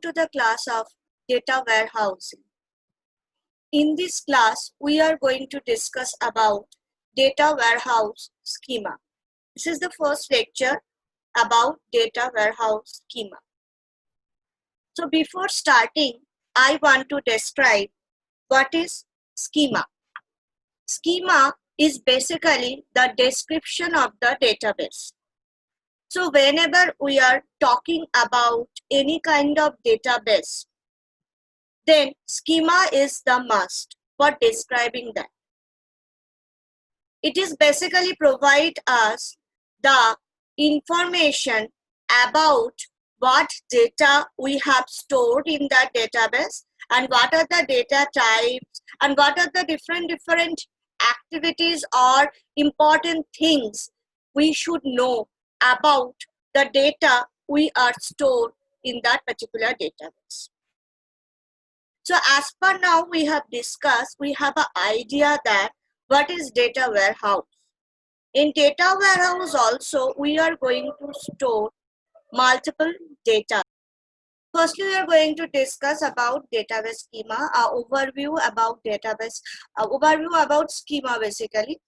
to the class of data warehousing. In this class, we are going to discuss about data warehouse schema. This is the first lecture about data warehouse schema. So before starting, I want to describe what is schema. Schema is basically the description of the database. So whenever we are talking about any kind of database, then schema is the must for describing that. It is basically provide us the information about what data we have stored in that database and what are the data types and what are the different activities or important things we should know about the data we are stored in that particular database. So as per now we have discussed, we have an idea that what is data warehouse. In data warehouse also we are going to store multiple data. Firstly, we are going to discuss about database schema, overview about database, overview about schema basically.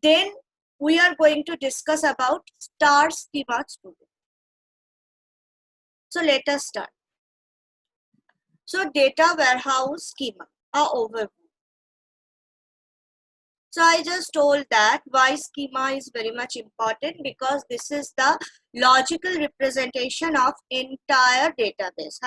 Then we are going to discuss about star schema student. So let us start. So data warehouse schema, overview. So I just told that why schema is very much important, because this is the logical representation of entire database.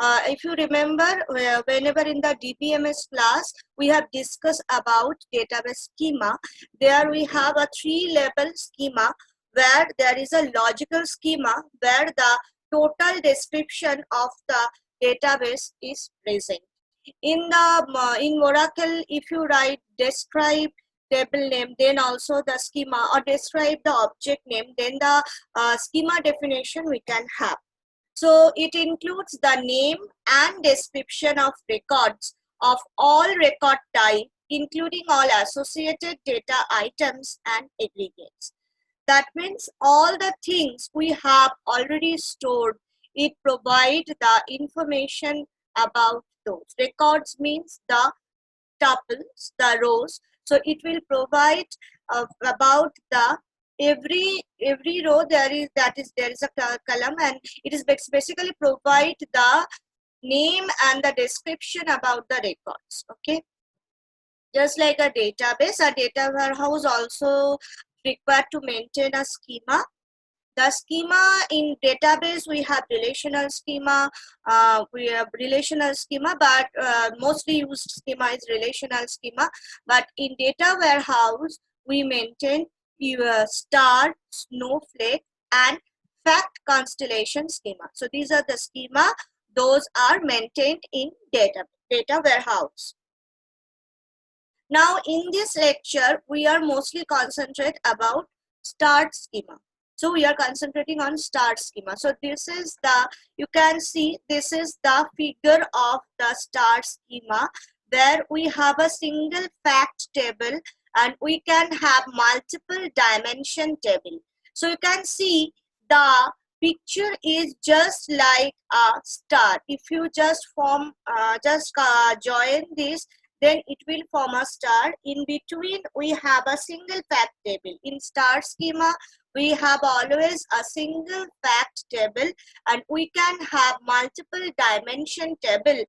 If you remember, whenever in the DBMS class we have discussed about database schema, there we have a 3-level schema where there is a logical schema where the total description of the database is present. In Oracle, if you write describe table name, then also the schema, or describe the object name, then the schema definition we can have. So it includes the name and description of records of all record type, including all associated data items and aggregates. That means all the things we have already stored, it provides the information about those. Records means the tuples, the rows. So it will provide about the every row there is a column, and it is basically provide the name and the description about the records. Okay, just like a database, a data warehouse also required to maintain a schema. The schema in database, we have relational schema, but mostly used schema is relational schema. But in data warehouse, we maintain star, snowflake, and fact constellation schema. So these are the schema, those are maintained in data warehouse. Now in this lecture, we are mostly concentrate about star schema. So we are concentrating on star schema. So this is the, you can see this is the figure of the star schema where we have a single fact table and we can have multiple dimension table. So you can see the picture is just like a star. If you just form, join this, then it will form a star. In between we have a single fact table. In star schema we have always a single fact table, and we can have multiple dimension table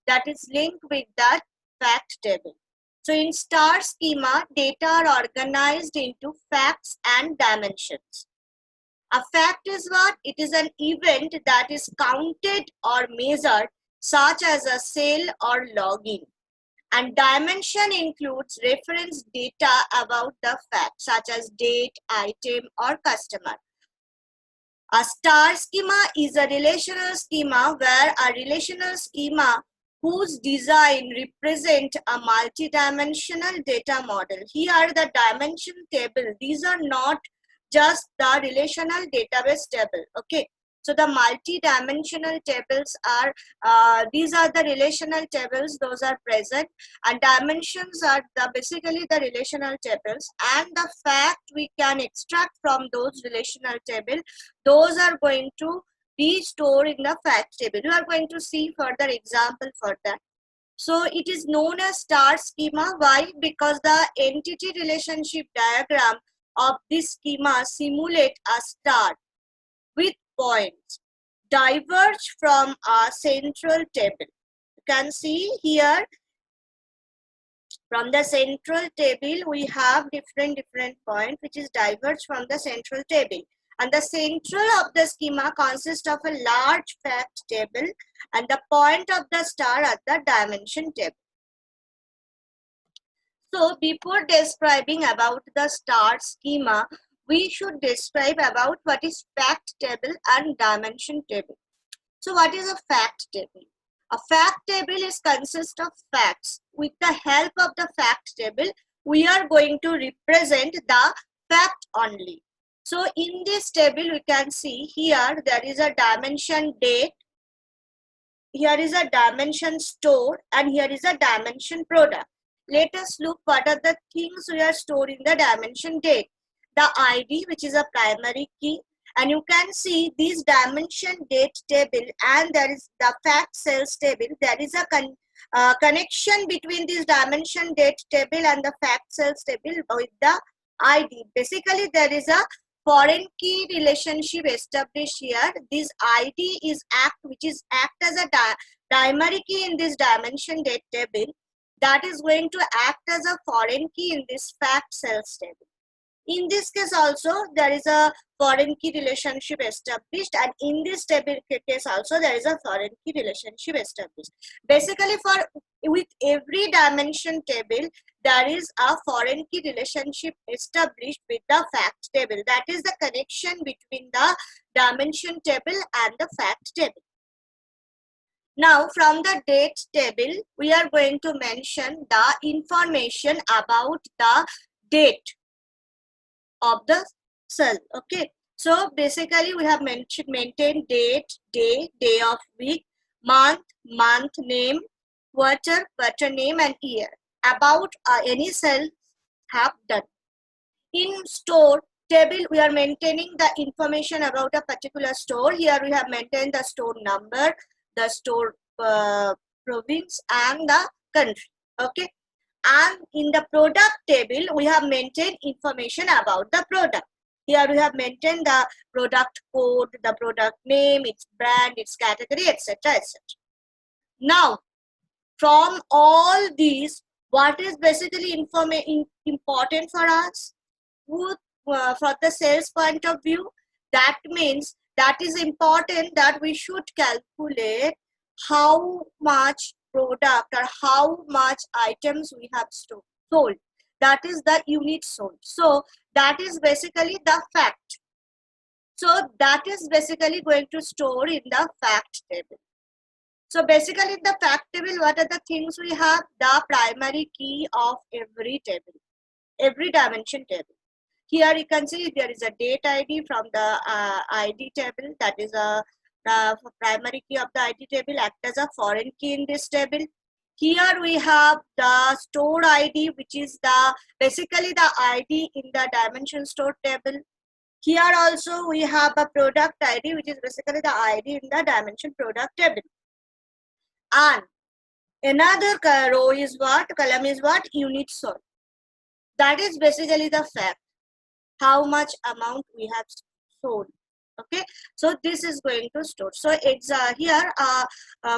that is linked with that fact table. So in star schema, data are organized into facts and dimensions. A fact is what? It is an event that is counted or measured, such as a sale or login. And dimension includes reference data about the fact, such as date, item, or customer. A star schema is a relational schema where a relational schema whose design represent a multidimensional data model. Here the dimension table, these are not just the relational database table. Okay. So the multi-dimensional tables are, these are the relational tables, those are present, and dimensions are basically the relational tables, and the fact we can extract from those relational tables, those are going to be stored in the fact table. We are going to see further example for that. So it is known as star schema. Why? Because the entity relationship diagram of this schema simulate a star with points diverge from a central table. You can see here from the central table we have different points which is diverge from the central table. And the central of the schema consists of a large fact table and the point of the star at the dimension table. So before describing about the star schema, we should describe about what is fact table and dimension table. So what is a fact table? A fact table is consist of facts. With the help of the fact table, we are going to represent the fact only. So in this table, we can see here there is a dimension date, here is a dimension store, and here is a dimension product. Let us look what are the things we are stored in the dimension date. The ID, which is a primary key, and you can see this dimension date table and there is the fact cells table. There is a connection between this dimension date table and the fact cells table with the ID. Basically, there is a foreign key relationship established here. This ID is which is act as a primary key in this dimension date table. That is going to act as a foreign key in this fact cells table. In this case also there is a foreign key relationship established, and in this table case also there is a foreign key relationship established. Basically, with every dimension table there is a foreign key relationship established with the fact table. That is the connection between the dimension table and the fact table. Now from the date table we are going to mention the information about the date of the cell. Okay, so basically we have maintained date, day of week, month name, quarter name, and year. About any cell have done. In store table we are maintaining the information about a particular store. Here we have maintained the store number, the store province, and the country. Okay, and in the product table we have maintained information about the product. Here we have maintained the product code, the product name, its brand, its category, etc., etc. Now from all these, what is basically important for us for the sales point of view? That means that is important that we should calculate how much product or how much items we have sold. That is the unit sold. So that is basically the fact. So that is basically going to store in the fact table. So basically in the fact table, what are the things we have? The primary key of every table, every dimension table. Here you can see there is a date ID from the ID table. That is the primary key of the ID table, act as a foreign key in this table. Here we have the store ID, which is basically the ID in the dimension store table. Here also we have a product ID, which is basically the ID in the dimension product table. And another row is what? Column is what? Unit sold. That is basically the fact, how much amount we have sold. Okay, so this is going to store. So it's here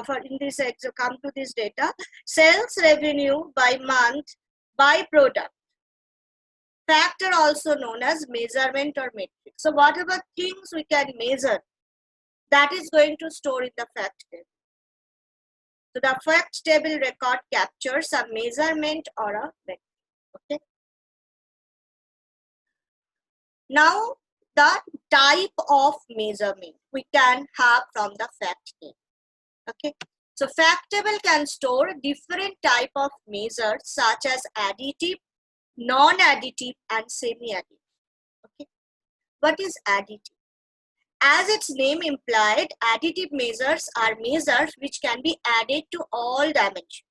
for in this come to this data, sales revenue by month by product. Factor also known as measurement or metric. So whatever things we can measure, that is going to store in the fact table. So the fact table record captures a measurement or a metric. Okay. Now the type of measurement we can have from the fact table. Okay. So fact table can store different type of measures such as additive, non-additive, and semi-additive. Okay. What is additive? As its name implied, additive measures are measures which can be added to all dimensions.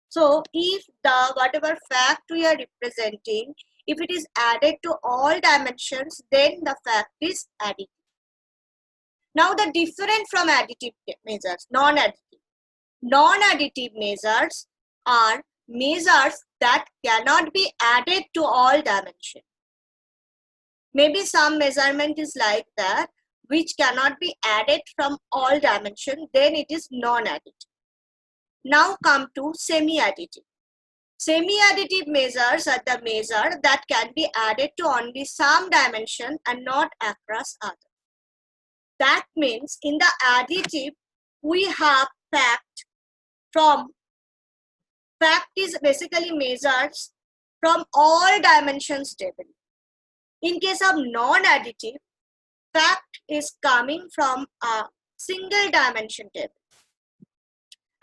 So if the whatever fact we are representing, if it is added to all dimensions, then the fact is additive. Now the different from additive measures, non-additive. Non-additive measures are measures that cannot be added to all dimensions. Maybe some measurement is like that, which cannot be added from all dimensions, then it is non-additive. Now come to semi-additive. Semi-additive measures are the measure that can be added to only some dimension and not across others. That means in the additive, we have fact is basically measures from all dimensions table. In case of non-additive, fact is coming from a single dimension table.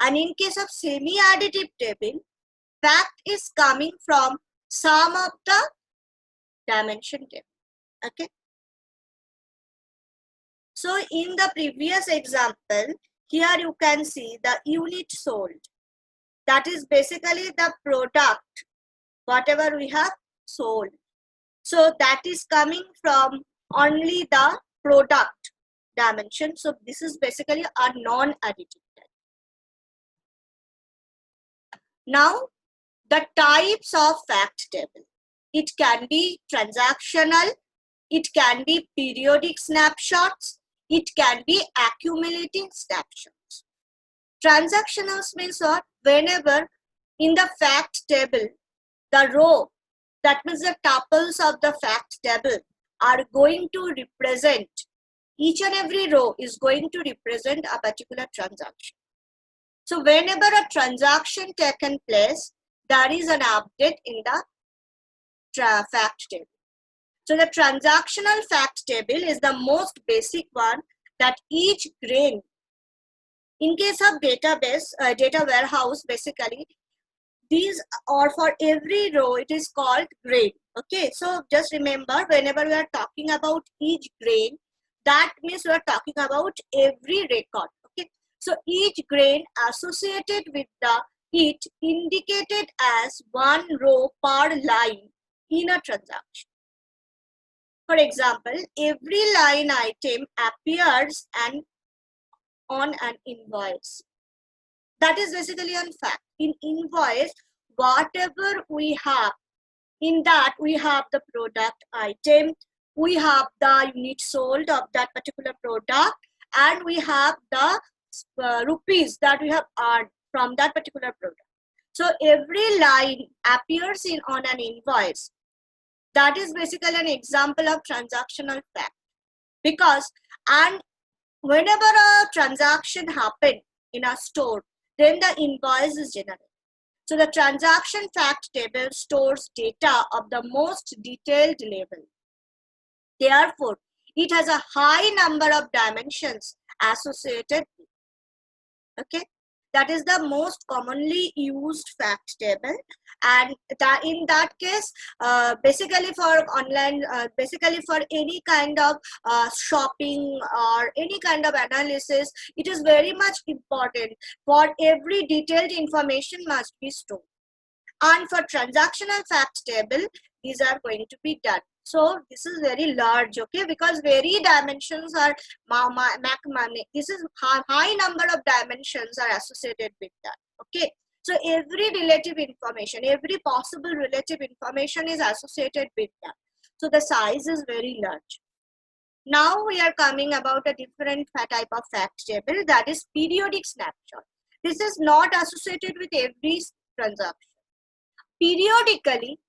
And in case of semi-additive table, fact is coming from some of the dimension table. Okay. So in the previous example, here you can see the unit sold. That is basically the product, whatever we have sold. So that is coming from only the product dimension. So this is basically a non-additive type. Now the types of fact table. It can be transactional, it can be periodic snapshots, it can be accumulating snapshots. Transactionals means what? Whenever in the fact table, the row, that means the tuples of the fact table are going to represent, each and every row is going to represent a particular transaction. So whenever a transaction taken place, there is an update in the fact table. So the transactional fact table is the most basic one, that each grain, in case of database, data warehouse, basically, these are for every row, it is called grain. Okay, so just remember, whenever we are talking about each grain, that means we are talking about every record. Okay, so each grain associated with it indicated as one row per line in a transaction. For example, every line item appears on an invoice. That is basically on fact. In invoice, whatever we have, in that we have the product item, we have the unit sold of that particular product, and we have the rupees that we have earned from that particular product. So every line appears on an invoice. That is basically an example of transactional fact. Because, and whenever a transaction happens in a store, then the invoice is generated. So the transaction fact table stores data of the most detailed level. Therefore, it has a high number of dimensions associated with. Okay, that is the most commonly used fact table, and that in that case, basically for online, basically for any kind of shopping or any kind of analysis, it is very much important for every detailed information must be stored. And for transactional fact table, these are going to be done. So this is very large, okay, because very dimensions are this is high number of dimensions are associated with that. Okay, so every relative information, every possible relative information is associated with that. So the size is very large. Now we are coming about a different type of fact table, that is periodic snapshot. This is not associated with every transaction. Periodically,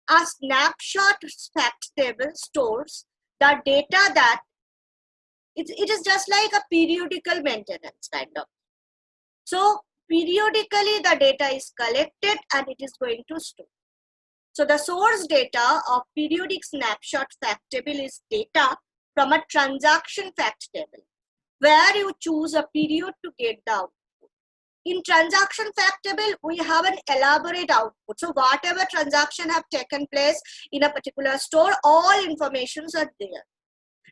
a snapshot fact table stores the data that it is just like a periodical maintenance kind of. So periodically the data is collected and it is going to store. So the source data of periodic snapshot fact table is data from a transaction fact table, where you choose a period to get the output. In transaction fact table, we have an elaborate output. So whatever transaction have taken place in a particular store, all informations are there.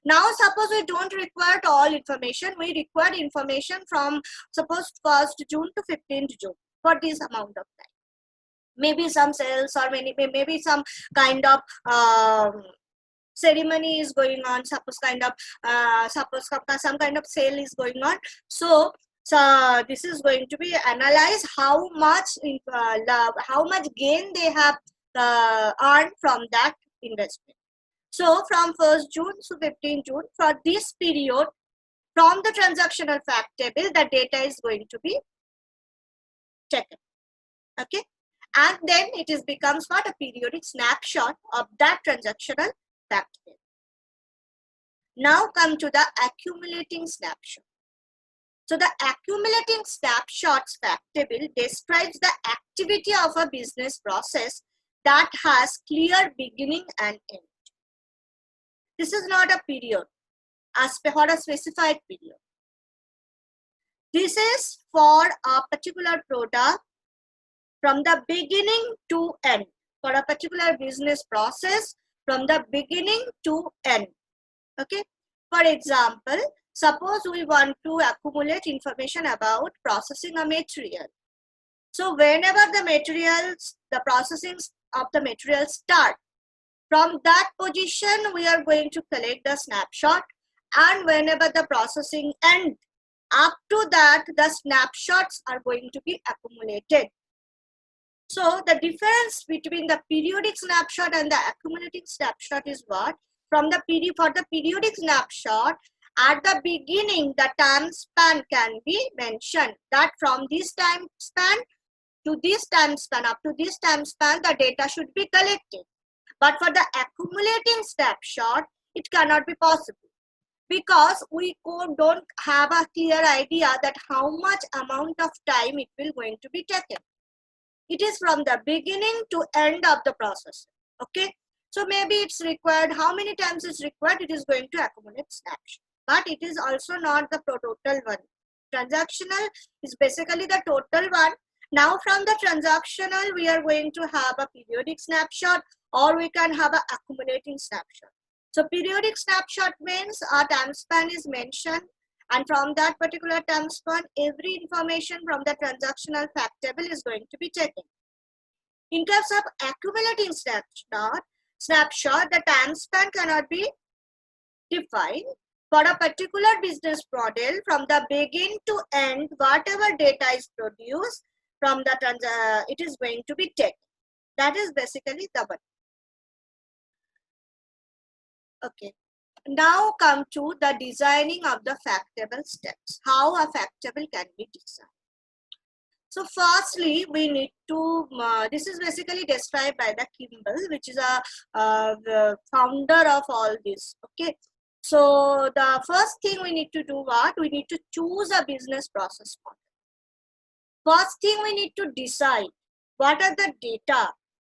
Now suppose we don't require all information, we require information from suppose 1st June to 15th June for this amount of time. Maybe some sales or maybe some kind of ceremony is going on, suppose some kind of sale is going on. So this is going to be analyze how much how much gain they have earned from that investment. So from 1st June to 15th June, for this period, from the transactional fact table, the data is going to be taken. Okay, and then it is becomes what, a periodic snapshot of that transactional fact table. Now come to the accumulating snapshot. So the accumulating snapshots fact table describes the activity of a business process that has clear beginning and end. This is not a period as for a specified period. This is for a particular product from the beginning to end, for a particular business process from the beginning to end. Okay. For example, suppose we want to accumulate information about processing a material. So whenever the processing of the material start, from that position we are going to collect the snapshot, and whenever the processing end, up to that the snapshots are going to be accumulated. So the difference between the periodic snapshot and the accumulating snapshot is what? For the periodic snapshot, at the beginning the time span can be mentioned, that from this time span to this time span, up to this time span, the data should be collected. But for the accumulating snapshot, it cannot be possible, because we don't have a clear idea that how much amount of time it will going to be taken. It is from the beginning to end of the process. Okay, so maybe it's required, how many times it's required, it is going to accumulate snapshot. But it is also not the total one. Transactional is basically the total one. Now from the transactional we are going to have a periodic snapshot, or we can have an accumulating snapshot. So periodic snapshot means a time span is mentioned, and from that particular time span, every information from the transactional fact table is going to be taken. In case of accumulating snapshot, the time span cannot be defined. For a particular business model, from the begin to end, whatever data is produced from the it is going to be taken. That is basically the one. Okay. Now come to the designing of the fact table steps. How a fact table can be designed. So firstly, we need to, this is basically described by the Kimball, which is the founder of all this. Okay. So the first thing we need to do what? We need to choose a business process model. First thing we need to decide what are the data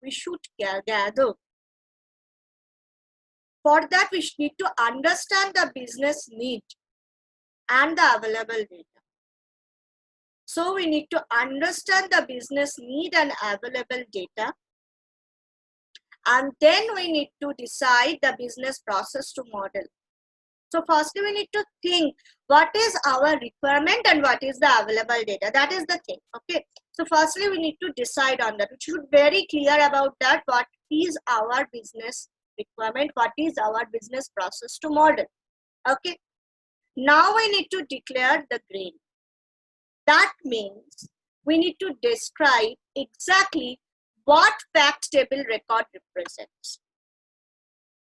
we should gather. For that, we need to understand the business need and the available data. So we need to understand the business need and available data. And then we need to decide the business process to model. So firstly, we need to think what is our requirement and what is the available data. That is the thing. Okay. So firstly, we need to decide on that. We should be very clear about that. What is our business requirement? What is our business process to model? Okay. Now we need to declare the grain. That means we need to describe exactly what fact table record represents.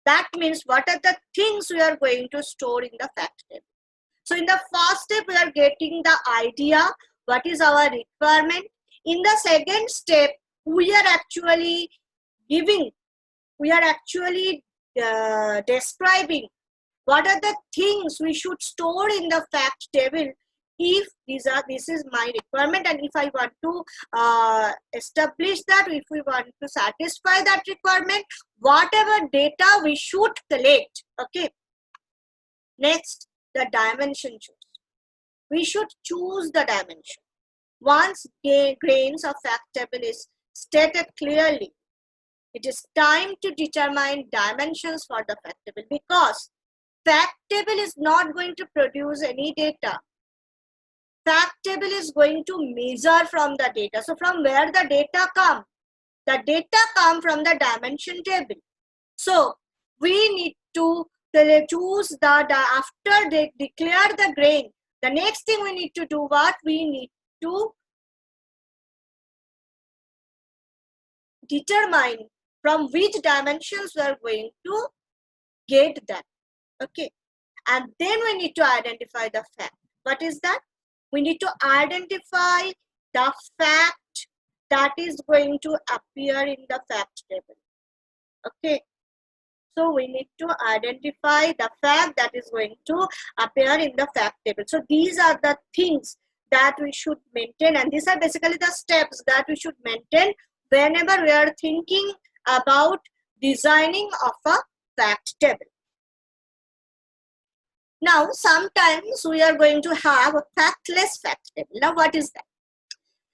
That means what are the things we are going to store in the fact table. So in the first step, we are getting the idea, what is our requirement. In the second step, we are actually describing what are the things we should store in the fact table if this is my requirement, and if I want to establish that, if we want to satisfy that requirement, whatever data we should collect. Okay. Next, the dimension choose. We should choose the dimension. Once grains of fact table is stated clearly, it is time to determine dimensions for the fact table, because fact table is not going to produce any data. Fact table is going to measure from the data. So from where the data come? The data come from the dimension table. So we need to choose after they declare the grain, the next thing we need to do, what we need to determine from which dimensions we are going to get that. Okay, and then we need to identify the fact. What is that? We need to identify the fact that is going to appear in the fact table. Okay, so we need to identify the fact that is going to appear in the fact table. So these are the things that we should maintain, and these are basically the steps that we should maintain whenever we are thinking about designing of a fact table. Now, sometimes we are going to have a factless fact table. Now, what is that?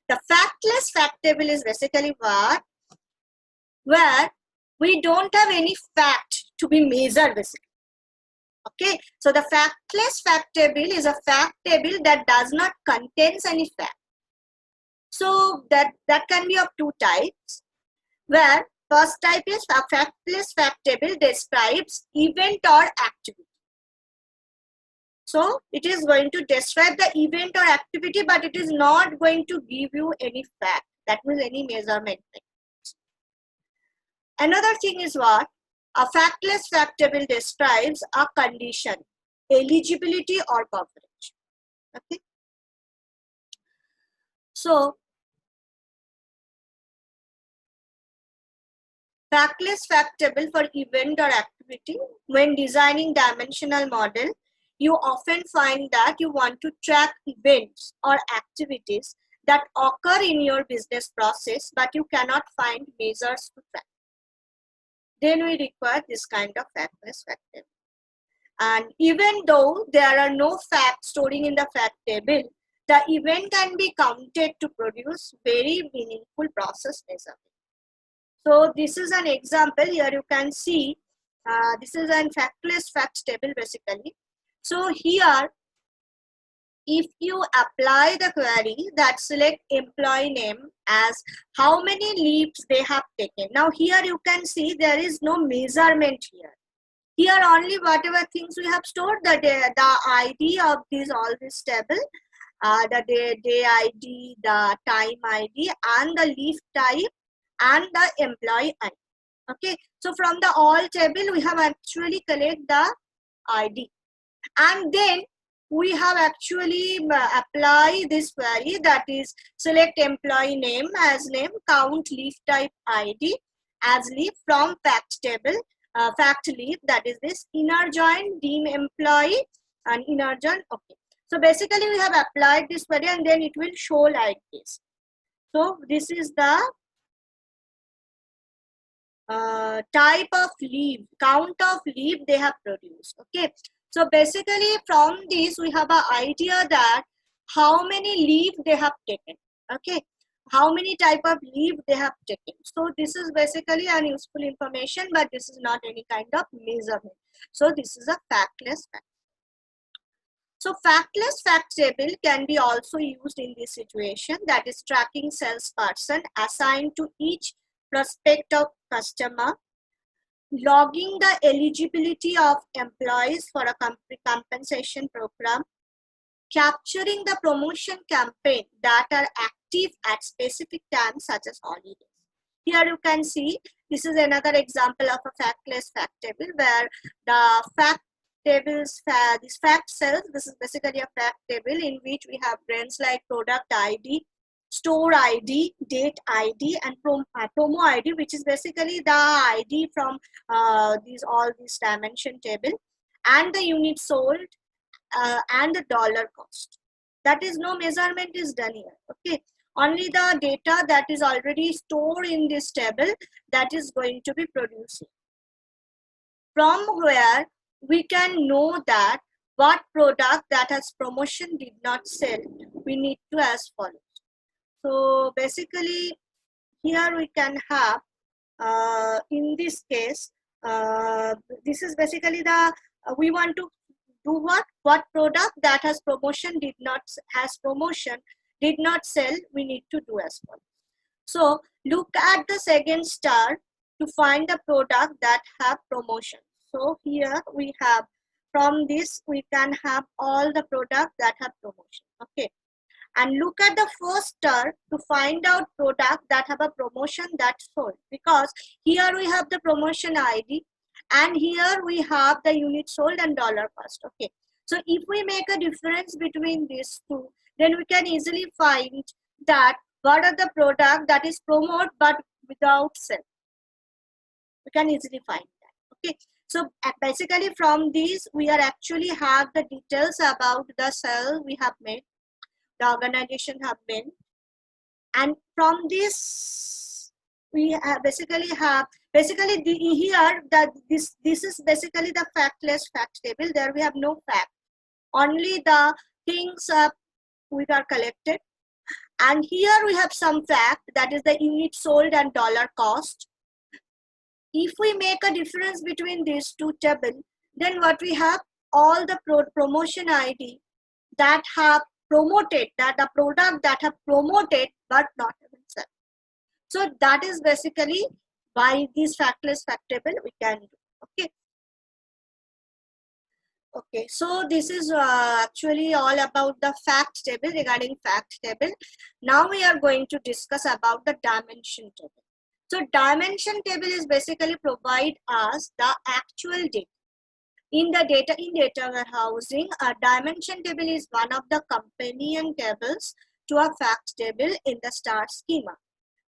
The factless fact table is basically where we don't have any fact to be measured, basically. Okay, so the factless fact table is a fact table that does not contains any fact. So that can be of two types, where first type is a factless fact table describes event or activity. So it is going to describe the event or activity, but it is not going to give you any fact, that means any measurement. Another thing is what? A factless fact table describes a condition, eligibility or coverage. Okay. So factless fact table for event or activity, when designing dimensional model, you often find that you want to track events or activities that occur in your business process, but you cannot find measures to track. Then we require this kind of factless fact table. And even though there are no facts storing in the fact table, the event can be counted to produce very meaningful process measurement. So this is an example. Here you can see this is an factless fact table basically. So here, if you apply the query that select employee name as how many leaves they have taken. Now here you can see there is no measurement here. Here only whatever things we have stored, the ID of all this table, the day ID, the time ID, and the leaf type, and the employee ID. Okay, so from the all table we have actually collect the ID, and then we have actually apply this query, that is select employee name as name, count leaf type ID as leaf from fact table, fact leaf, that is this inner join deem employee and inner join. Okay, so basically we have applied this query and then it will show like this. So this is the type of leaf, count of leaf they have produced. Okay, so basically from this we have an idea that how many leaf they have taken. Okay, how many type of leaf they have taken. So this is basically an useful information, but this is not any kind of measurement. So this is a factless fact. So factless fact table can be also used in this situation, that is tracking salesperson assigned to each prospective customer, logging the eligibility of employees for a compensation program, capturing the promotion campaign that are active at specific times such as holidays. Here you can see this is another example of a factless fact table where the fact tables, this fact cells, this is basically a fact table in which we have grains like product ID, store ID, date ID, and promo ID, which is basically the ID from all these dimension table, and the unit sold and the dollar cost. That is, no measurement is done here. Okay, only the data that is already stored in this table that is going to be produced. From where we can know that what product that has promotion did not sell, we need to as follows. So basically here we can have in this case this is basically the we want to do what product that has promotion did not sell, we need to do as well. So look at the second star to find the product that have promotion. So here we have, from this we can have all the products that have promotion. Okay, and look at the first star to find out product that have a promotion that's sold, because here we have the promotion ID and here we have the unit sold and dollar cost. Okay, so if we make a difference between these two, then we can easily find that what are the product that is promote but without sell. We can easily find that. Okay, so basically from these we are actually have the details about the sell we have made, the organization have been, and from this we basically have here that this is basically the factless fact table. There we have no fact, only the things which are collected, and here we have some fact, that is the unit sold and dollar cost. If we make a difference between these two tables, then what we have, all the promotion ID that have promoted, that the product that have promoted but not even sell. So that is basically by this factless fact table we can do. Okay. Okay, so this is actually all about the fact table, regarding fact table. Now we are going to discuss about the dimension table. So dimension table is basically provide us the actual data. In data warehousing, a dimension table is one of the companion tables to a fact table in the star schema.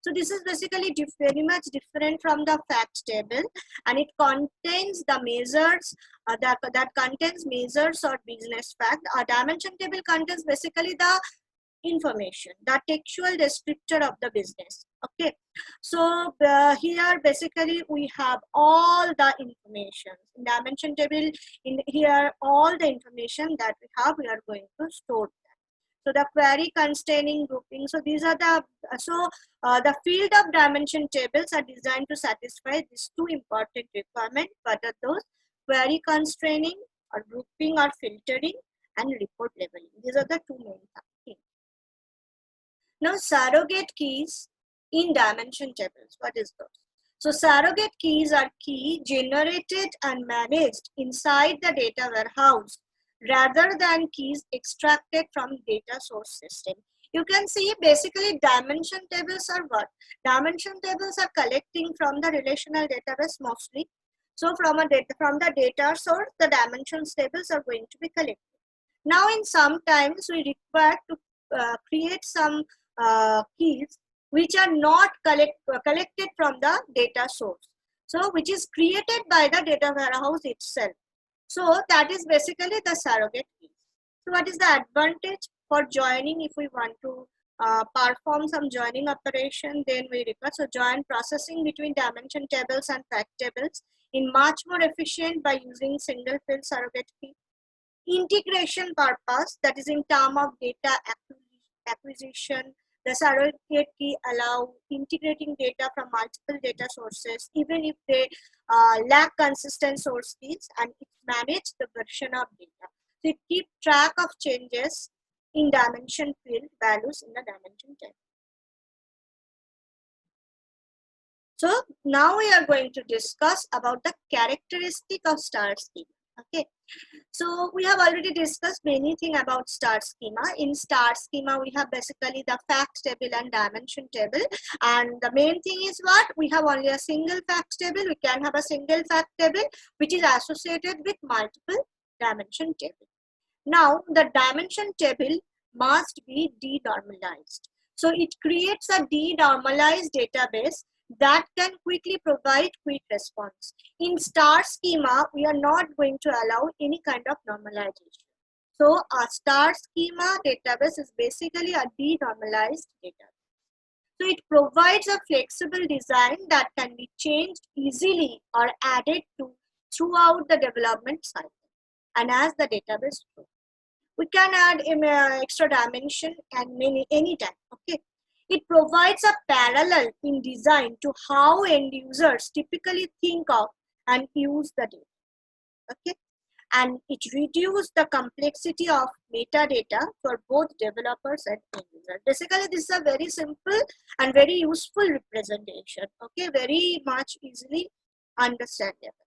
So this is basically very much different from the fact table, and it contains the measures that contains measures or business fact. A dimension table contains basically the information, the textual descriptor of the business. Okay, so here basically we have all the information in dimension table. In here all the information that we have, we are going to store that. So the query constraining grouping, so these are the the field of dimension tables are designed to satisfy these two important requirements. What are those? Query constraining or grouping or filtering, and report labeling. These are the two main things. Now, surrogate keys in dimension tables. What is those? So, surrogate keys are key generated and managed inside the data warehouse rather than keys extracted from data source system. You can see basically dimension tables are what? Dimension tables are collecting from the relational database mostly. So, from the data source, the dimensions tables are going to be collected. Now, in sometimes we require to create some keys which are not collected from the data source, so which is created by the data warehouse itself. So that is basically the surrogate keys. So what is the advantage for joining? If we want to perform some joining operation, then we require join processing between dimension tables and fact tables in much more efficient by using single field surrogate key. Integration purpose, that is in term of data acquisition, the surrogate key allow integrating data from multiple data sources even if they lack consistent source keys, and it manage the version of data. So it keep track of changes in dimension field values in the dimension table. So now we are going to discuss about the characteristic of star schema. Okay, so we have already discussed many things about star schema. In star schema, we have basically the fact table and dimension table. And the main thing is what? We have only a single fact table. We can have a single fact table which is associated with multiple dimension table. Now, the dimension table must be denormalized. So it creates a denormalized database that can quickly provide quick response. In star schema, we are not going to allow any kind of normalization. So a star schema database is basically a denormalized database. So it provides a flexible design that can be changed easily or added to throughout the development cycle and as the database grows. We can add extra dimension and anytime. Okay. It provides a parallel in design to how end users typically think of and use the data. Okay, and it reduces the complexity of metadata for both developers and end users. Basically, this is a very simple and very useful representation. Okay, very much easily understandable.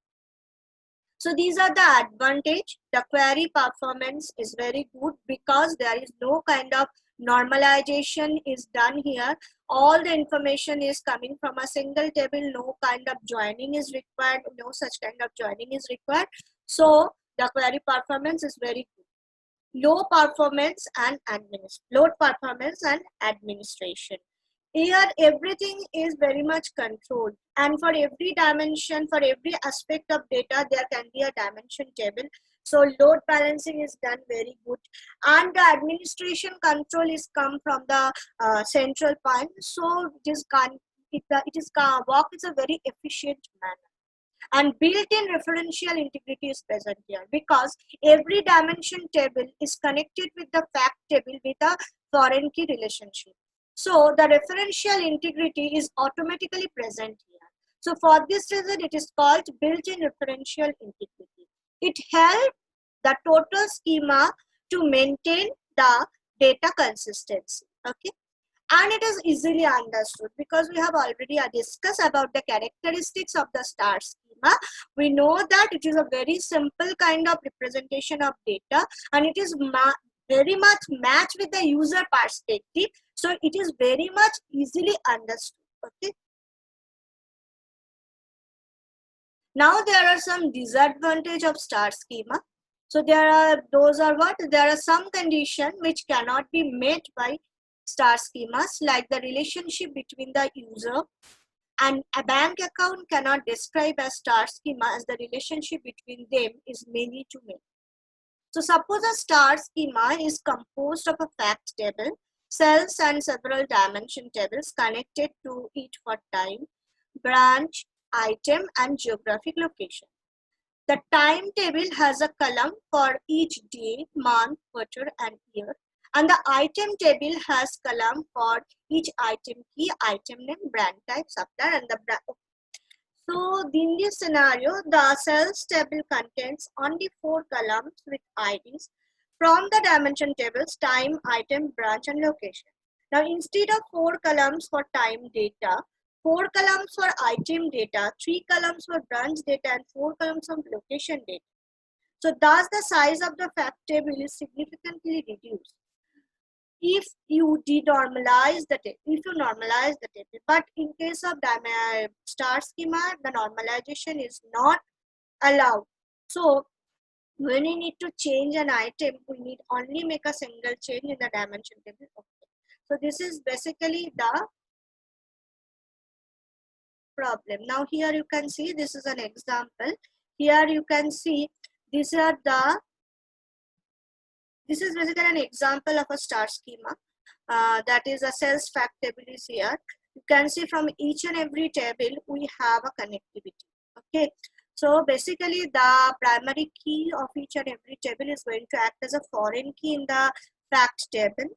So these are the advantage. The query performance is very good because there is no kind of normalization is done here. All the information is coming from a single table. No kind of joining is required. No such kind of joining is required. So the query performance is very good. Load performance and administration. Here everything is very much controlled, and for every dimension, for every aspect of data, there can be a dimension table. So load balancing is done very good, and the administration control is come from the central point. So it is work is a very efficient manner. And built-in referential integrity is present here because every dimension table is connected with the fact table with a foreign key relationship. So the referential integrity is automatically present here. So for this reason, it is called built-in referential integrity. It helps the total schema to maintain the data consistency. Okay, and it is easily understood because we have already discussed about the characteristics of the star schema. We know that it is a very simple kind of representation of data, and it is very much matched with the user perspective, so it is very much easily understood. Okay, now there are some disadvantage of star schema. So those are what? There are some conditions which cannot be met by star schemas, like the relationship between the user and a bank account cannot describe a star schema as the relationship between them is many to many. So suppose a star schema is composed of a fact table, cells and several dimension tables connected to it for time, branch, item and geographic location. The timetable has a column for each day, month, quarter, and year. And the item table has column for each item key, item name, brand type, supplier, and the brand. So in this scenario, the sales table contains only 4 columns with IDs from the dimension tables, time, item, branch, and location. Now instead of 4 columns for time data, 4 columns for item data, 3 columns for branch data, and 4 columns of location data. So thus the size of the fact table is significantly reduced if you denormalize the table, if you normalize the table. But in case of star schema, the normalization is not allowed. So when we need to change an item, we need only make a single change in the dimension table. Okay. So this is basically the problem. Now here you can see this is an example. Here you can see these are the this is basically an example of a star schema. That is a sales fact table is here. You can see from each and every table we have a connectivity. Okay, so basically the primary key of each and every table is going to act as a foreign key in the fact table,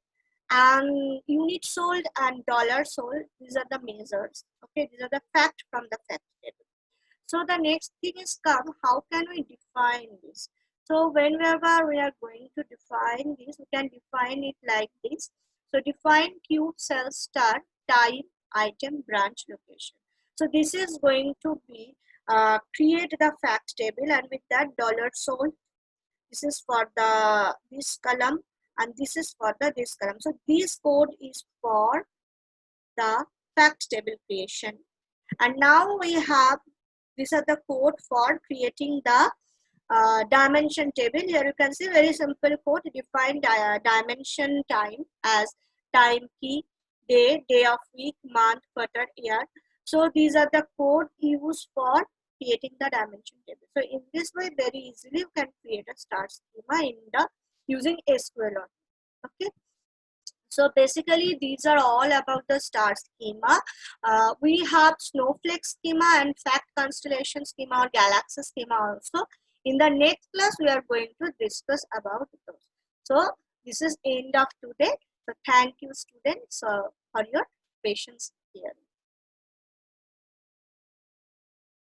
and unit sold and dollar sold, these are the measures. Okay, these are the fact from the fact table. So the next thing is come, how can we define this? So whenever we are going to define this, we can define it like this. So define Q cell star time item branch location. So this is going to be create the fact table, and with that dollar sold, this is for the this column, and this is for the this column. So this code is for the fact table creation. And now we have, these are the code for creating the dimension table. Here you can see very simple code. Define dimension time as time key, day, day of week, month, quarter, year. So these are the code used for creating the dimension table. So in this way, very easily you can create a star schema in the using SQL. Okay. So basically these are all about the star schema. We have snowflake schema and fact constellation schema or galaxy schema also. In the next class we are going to discuss about those. So this is end of today. So thank you students for your patience here.